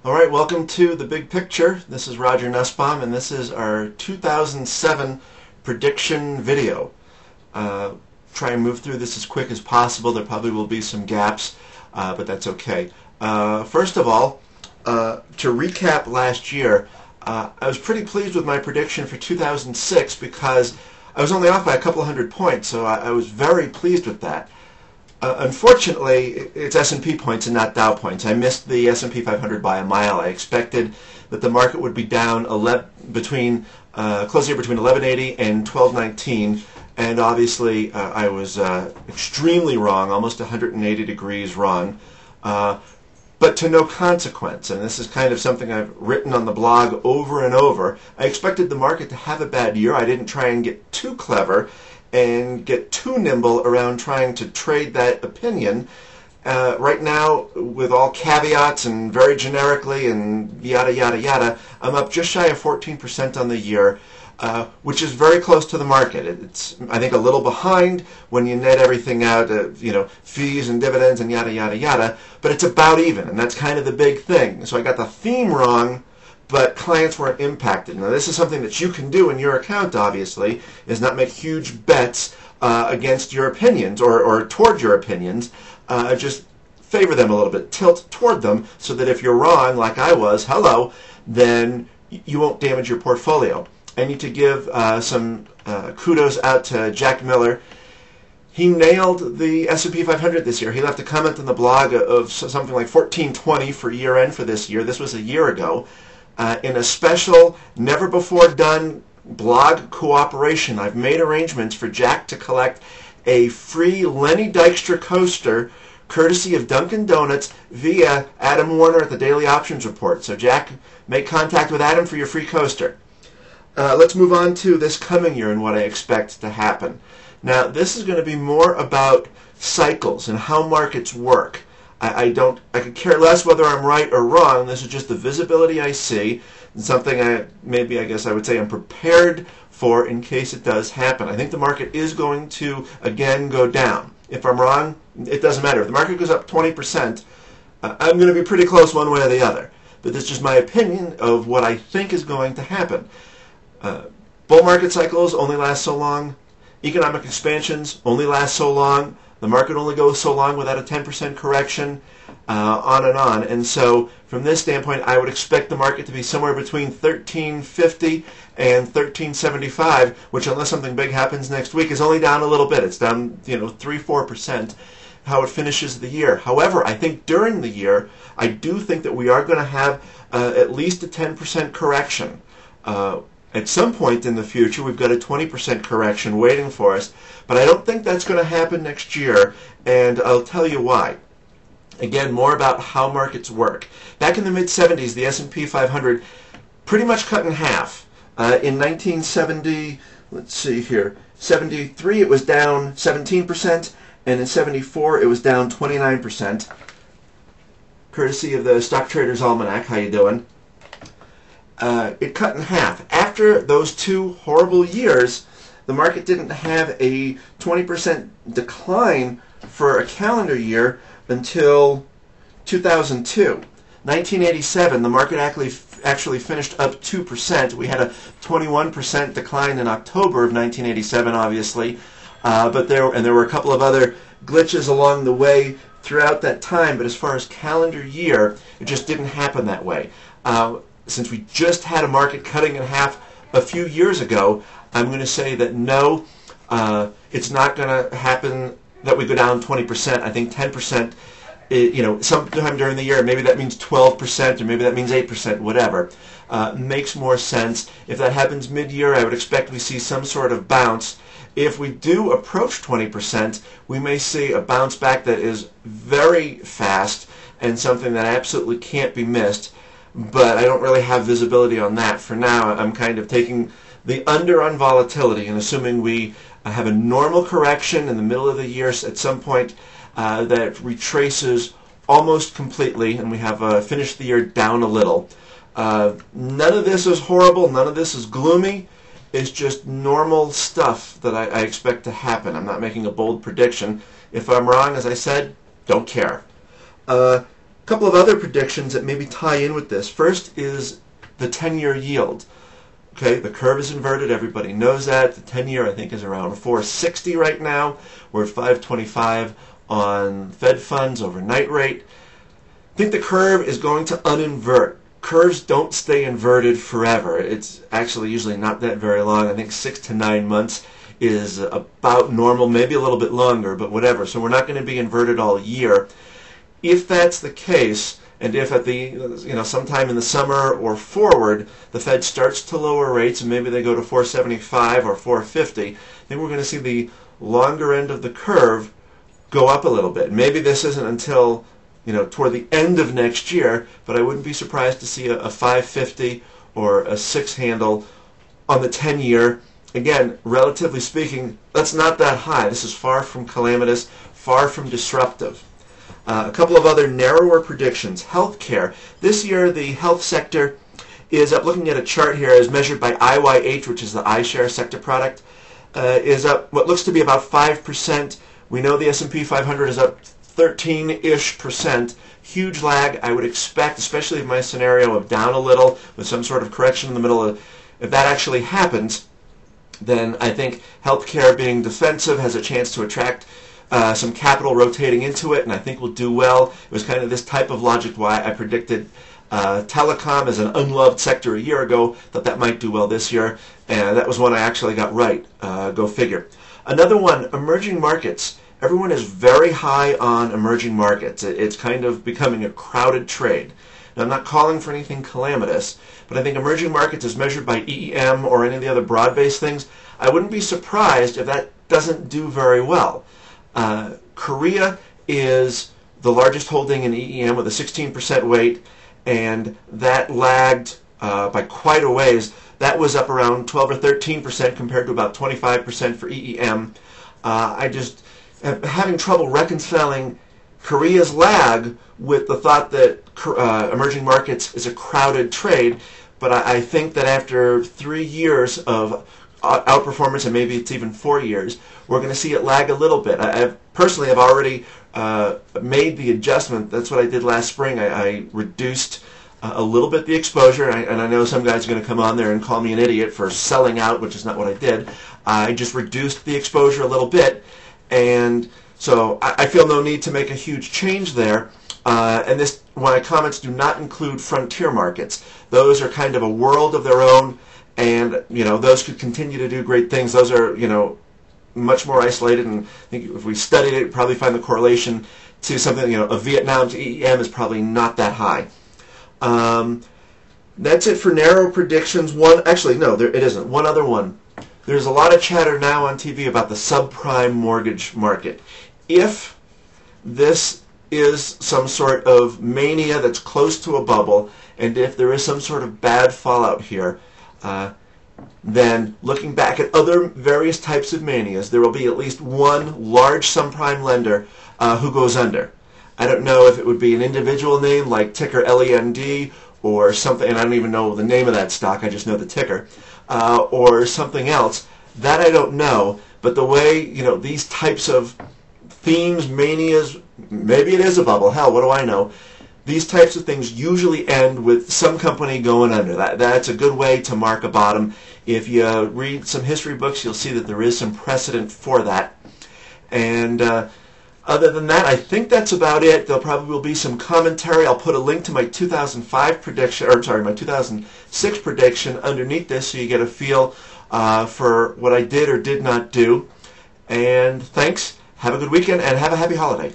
All right, welcome to The Big Picture. This is Roger Nussbaum, and this is our 2007 prediction video. Try and move through this as quick as possible. There probably will be some gaps, but that's okay. First of all, to recap last year, I was pretty pleased with my prediction for 2006 because I was only off by a couple hundred points, so I was very pleased with that. Unfortunately, it's S&P points and not Dow points. I missed the S&P 500 by a mile. I expected that the market would be down closing between 1180 and 1219, and obviously I was extremely wrong, almost 180 degrees wrong, but to no consequence. And this is kind of something I've written on the blog over and over. I expected the market to have a bad year. I didn't try and get too clever and get too nimble around trying to trade that opinion. Right now, with all caveats and very generically and yada, yada, yada, I'm up just shy of 14% on the year, which is very close to the market. It's, I think, a little behind when you net everything out, fees and dividends and yada, yada, yada, but it's about even, and that's kind of the big thing. So I got the theme wrong, but clients weren't impacted. Now, this is something that you can do in your account, obviously, is not make huge bets against your opinions or toward your opinions. Just favor them a little bit, tilt toward them, so that if you're wrong, like I was, then you won't damage your portfolio. I need to give some kudos out to Jack Miller. He nailed the S&P 500 this year. He left a comment on the blog of something like 1420 for year end for this year. This was a year ago. In a special, never-before-done blog cooperation, I've made arrangements for Jack to collect a free Lenny Dykstra coaster courtesy of Dunkin' Donuts via Adam Warner at the Daily Options Report. So Jack, make contact with Adam for your free coaster. Let's move on to this coming year and what I expect to happen. Now, this is going to be more about cycles and how markets work. I could care less whether I'm right or wrong. This is just the visibility I see, and something I guess I would say I'm prepared for in case it does happen. I think the market is going to, again, go down. If I'm wrong, it doesn't matter. If the market goes up 20%, I'm going to be pretty close one way or the other. But this is just my opinion of what I think is going to happen. Bull market cycles only last so long. Economic expansions only last so long. The market only goes so long without a 10% correction, on and on. And so from this standpoint, I would expect the market to be somewhere between 1350 and 1375, which, unless something big happens next week, is only down a little bit. It's down 3-4% how it finishes the year. However, I think during the year, I do think that we are going to have at least a 10% correction. At some point in the future, we've got a 20% correction waiting for us, but I don't think that's going to happen next year, and I'll tell you why. Again, more about how markets work. Back in the mid-70s, the S&P 500 pretty much cut in half. In 1970, let's see here, 73 it was down 17%, and in 74 it was down 29%. Courtesy of the Stock Traders Almanac. How you doing? It cut in half. After those two horrible years, the market didn't have a 20% decline for a calendar year until 2002. 1987, the market actually finished up 2%. We had a 21% decline in October of 1987, obviously, but there were a couple of other glitches along the way throughout that time. But as far as calendar year, it just didn't happen that way. Since we just had a market cutting in half a few years ago, I'm going to say that no, it's not going to happen that we go down 20%. I think 10%, sometime during the year, maybe that means 12%, or maybe that means 8%, whatever, makes more sense. If that happens mid-year, I would expect we see some sort of bounce. If we do approach 20%, we may see a bounce back that is very fast and something that absolutely can't be missed. But I don't really have visibility on that. For now, I'm kind of taking the under on volatility and assuming we have a normal correction in the middle of the year at some point that retraces almost completely, and we have finished the year down a little. None of this is horrible. None of this is gloomy. It's just normal stuff that I expect to happen. I'm not making a bold prediction. If I'm wrong, as I said, don't care. A couple of other predictions that maybe tie in with this. First is the 10-year yield. Okay, the curve is inverted. Everybody knows that. The 10-year, I think, is around 460 right now. We're at 525 on Fed funds overnight rate. I think the curve is going to uninvert. Curves don't stay inverted forever. It's actually usually not that very long. I think 6 to 9 months is about normal, maybe a little bit longer, but whatever. So we're not going to be inverted all year. If that's the case, and if at the sometime in the summer or forward the Fed starts to lower rates and maybe they go to 475 or 450, then we're going to see the longer end of the curve go up a little bit. Maybe this isn't until toward the end of next year, but I wouldn't be surprised to see a 550 or a 6 handle on the 10-year. Again, relatively speaking, that's not that high. This is far from calamitous, far from disruptive. A couple of other narrower predictions. Healthcare. This year, the health sector is up. Looking at a chart here as measured by IYH, which is the iShare sector product, is up what looks to be about 5%. We know the S&P 500 is up 13-ish%. Huge lag, I would expect, especially in my scenario of down a little with some sort of correction in the middle. If that actually happens, then I think healthcare being defensive has a chance to attract some capital rotating into it, and I think we'll do well. It was kind of this type of logic why I predicted telecom as an unloved sector a year ago, that that might do well this year, and that was one I actually got right. Go figure. Another one, emerging markets. Everyone is very high on emerging markets. It's kind of becoming a crowded trade. Now, I'm not calling for anything calamitous, but I think emerging markets as measured by EEM or any of the other broad-based things, I wouldn't be surprised if that doesn't do very well. Korea is the largest holding in EEM with a 16% weight, and that lagged by quite a ways. That was up around 12 or 13% compared to about 25% for EEM. I just am having trouble reconciling Korea's lag with the thought that emerging markets is a crowded trade, but I think that after 3 years of outperformance, and maybe it's even 4 years, we're going to see it lag a little bit. I personally have already made the adjustment. That's what I did last spring. I reduced a little bit the exposure, and I know some guys are going to come on there and call me an idiot for selling out, which is not what I did. I just reduced the exposure a little bit, and so I feel no need to make a huge change there. And my comments do not include frontier markets. Those are kind of a world of their own, and those could continue to do great things. Those are much more isolated, and I think if we studied it, we'd probably find the correlation to something of Vietnam to EEM is probably not that high. That's it for narrow predictions. It isn't. One other one. There's a lot of chatter now on TV about the subprime mortgage market. If this is some sort of mania that's close to a bubble, and if there is some sort of bad fallout here, then looking back at other various types of manias, there will be at least one large subprime lender who goes under. I don't know if it would be an individual name like ticker LEND or something, and I don't even know the name of that stock, I just know the ticker, or something else. That I don't know, but the way, these types of themes, manias, maybe it is a bubble, hell, what do I know? These types of things usually end with some company going under. That's a good way to mark a bottom. If you read some history books, you'll see that there is some precedent for that. And other than that, I think that's about it. There'll probably be some commentary. I'll put a link to my 2005 prediction, my 2006 prediction underneath this, so you get a feel for what I did or did not do. And thanks. Have a good weekend and have a happy holiday.